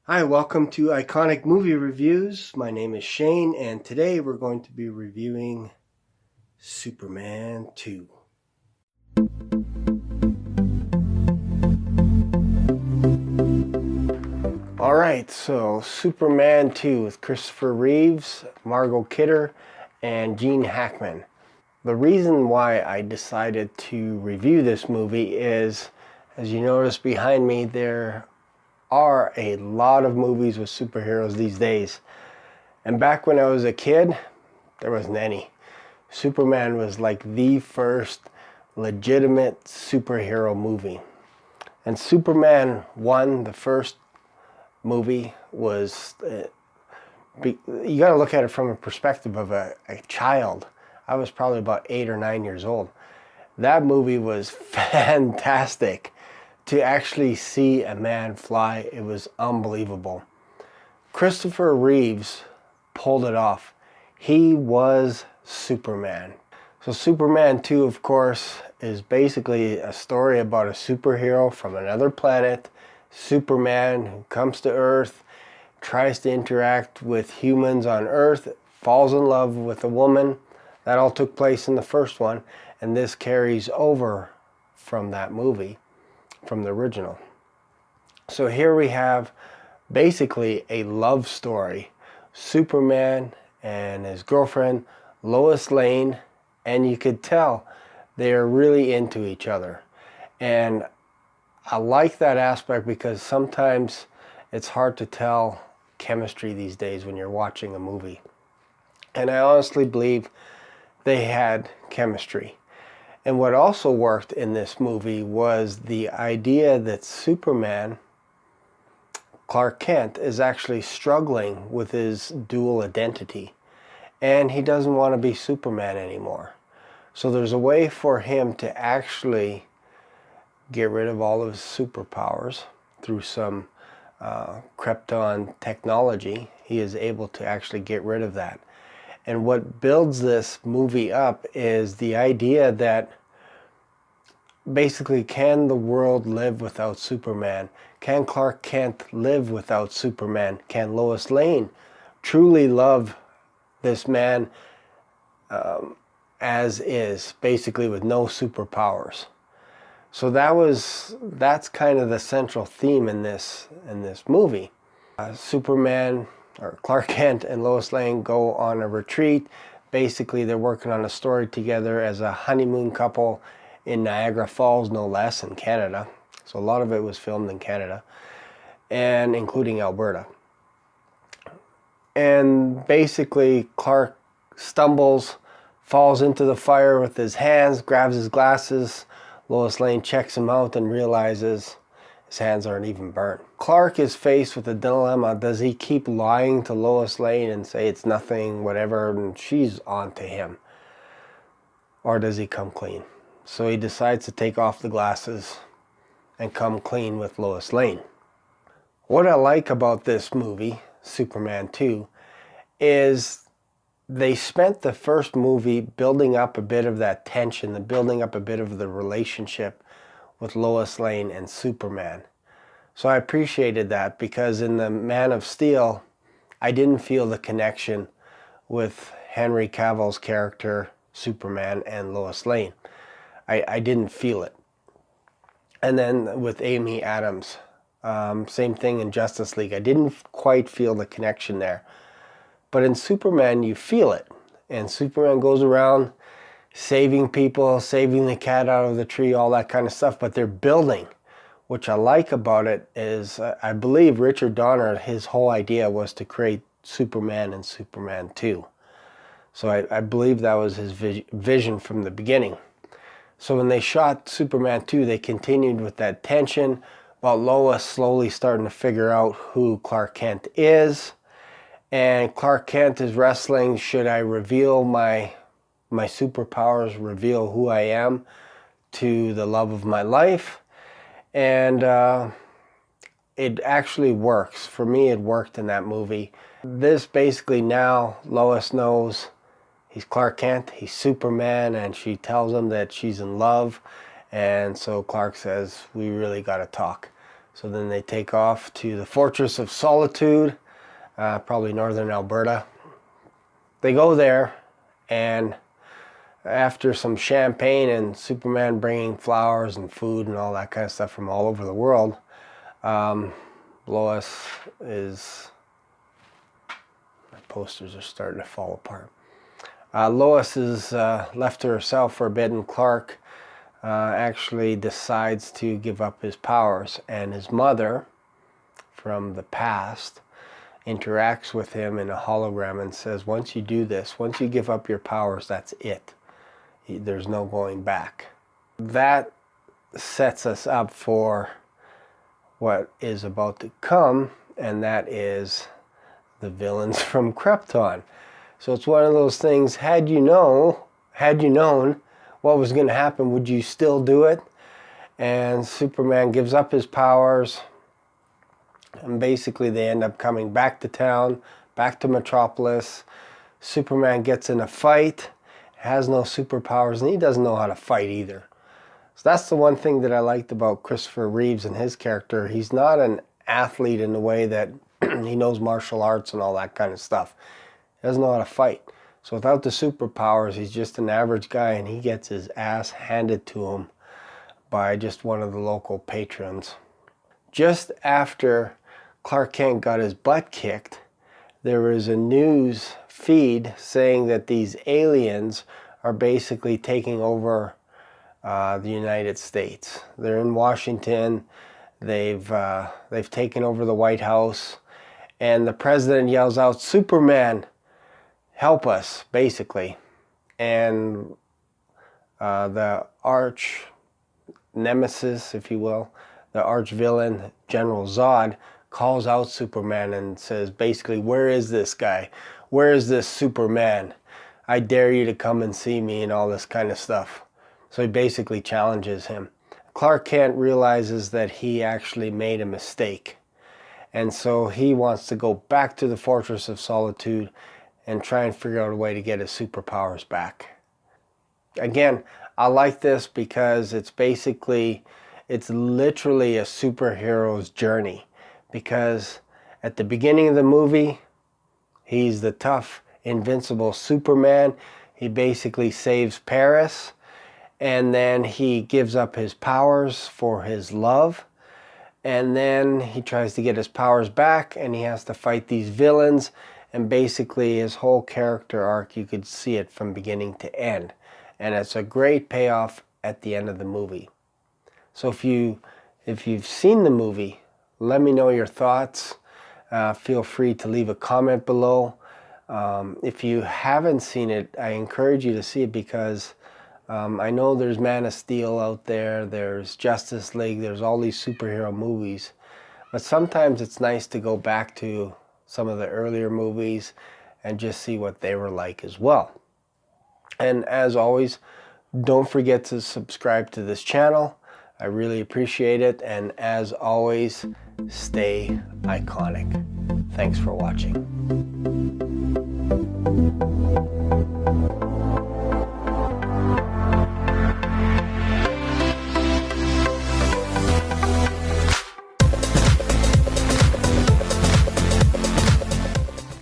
Hi, welcome to Iconic Movie Reviews. My name is Shane, and today we're going to be reviewing Superman 2. Alright, so Superman 2 with Christopher Reeves, Margot Kidder, and Gene Hackman. The reason why I decided to review this movie is, as you notice behind me, there are a lot of movies with superheroes these days. And back when I was a kid, there wasn't any. Superman was like the first legitimate superhero movie. And Superman 1, the first movie, was... you got to look at it from a perspective of a child. I was probably about 8 or 9 years old. That movie was fantastic. To actually see a man fly, it was unbelievable. Christopher Reeves pulled it off. He was Superman. So Superman 2, of course, is basically a story about a superhero from another planet, Superman, who comes to Earth, tries to interact with humans on Earth, falls in love with a woman. That all took place in the first one, and this carries over from that movie, from the original. So here we have basically a love story. Superman and his girlfriend Lois Lane, and you could tell they're really into each other. And I like that aspect because sometimes it's hard to tell chemistry these days when you're watching a movie. And I honestly believe they had chemistry. And what also worked in this movie was the idea that Superman, Clark Kent, is actually struggling with his dual identity. And he doesn't want to be Superman anymore. So there's a way for him to actually get rid of all of his superpowers through some Krypton technology. He is able to actually get rid of that. And what builds this movie up is the idea that basically, can the world live without Superman? Can Clark Kent live without Superman? Can Lois Lane truly love this man as is, basically with no superpowers? So that's kind of the central theme in this movie. Superman, or Clark Kent, and Lois Lane go on a retreat. Basically, they're working on a story together as a honeymoon couple in Niagara Falls, no less, in Canada. So a lot of it was filmed in Canada, and including Alberta. And basically, Clark stumbles, falls into the fire with his hands, grabs his glasses. Lois Lane checks him out and realizes his hands aren't even burnt. Clark is faced with a dilemma. Does he keep lying to Lois Lane and say it's nothing, whatever, and she's on to him? Or does he come clean? So he decides to take off the glasses and come clean with Lois Lane. What I like about this movie, Superman 2, is they spent the first movie building up a bit of that tension, building up a bit of the relationship with Lois Lane and Superman. So I appreciated that, because in the Man of Steel, I didn't feel the connection with Henry Cavill's character, Superman, and Lois Lane. I didn't feel it. And then with Amy Adams, same thing in Justice League. I didn't quite feel the connection there. But in Superman, you feel it. And Superman goes around saving people, saving the cat out of the tree, all that kind of stuff. But they're building. Which I like about it is, I believe Richard Donner, his whole idea was to create Superman and Superman 2. So I believe that was his vision from the beginning. So when they shot Superman 2, they continued with that tension about Lois slowly starting to figure out who Clark Kent is. And Clark Kent is wrestling, should I reveal my superpowers, reveal who I am to the love of my life? And it actually works. For me, it worked in that movie. This basically, now Lois knows he's Clark Kent, he's Superman, and she tells him that she's in love. And so Clark says, we really got to talk. So then they take off to the Fortress of Solitude, probably northern Alberta. They go there, and after some champagne and Superman bringing flowers and food and all that kind of stuff from all over the world, Lois is... my posters are starting to fall apart. Lois is left to herself for a bit, and Clark actually decides to give up his powers, and his mother from the past interacts with him in a hologram and says, once you do this, once you give up your powers, that's it. There's no going back. That sets us up for what is about to come, and that is the villains from Krypton. So it's one of those things, had you known what was going to happen, would you still do it? And Superman gives up his powers, and basically they end up coming back to town, back to Metropolis. Superman gets in a fight, has no superpowers, and he doesn't know how to fight either. So that's the one thing that I liked about Christopher Reeves and his character. He's not an athlete in the way that he knows martial arts and all that kind of stuff. He doesn't know how to fight. So without the superpowers, he's just an average guy, and he gets his ass handed to him by just one of the local patrons. Just after Clark Kent got his butt kicked, there was a news feed saying that these aliens are basically taking over the United States. They're in Washington. They've taken over the White House, and the president yells out, "Superman, help us," basically. And the arch nemesis, if you will, the arch villain, General Zod, calls out Superman and says, basically, where is this guy? Where is this Superman? I dare you to come and see me, and all this kind of stuff. So he basically challenges him. Clark Kent realizes that he actually made a mistake, and so he wants to go back to the Fortress of Solitude and try and figure out a way to get his superpowers back. Again, I like this because it's literally a superhero's journey, because at the beginning of the movie, he's the tough, invincible Superman. He basically saves Paris, and then he gives up his powers for his love, and then he tries to get his powers back, and he has to fight these villains. And basically his whole character arc, you could see it from beginning to end. And it's a great payoff at the end of the movie. So if you've seen the movie, let me know your thoughts. Feel free to leave a comment below. If you haven't seen it, I encourage you to see it, because I know there's Man of Steel out there, there's Justice League, there's all these superhero movies. But sometimes it's nice to go back to some of the earlier movies and just see what they were like as well. And as always, don't forget to subscribe to this channel. I really appreciate it. And as always, stay iconic. Thanks for watching.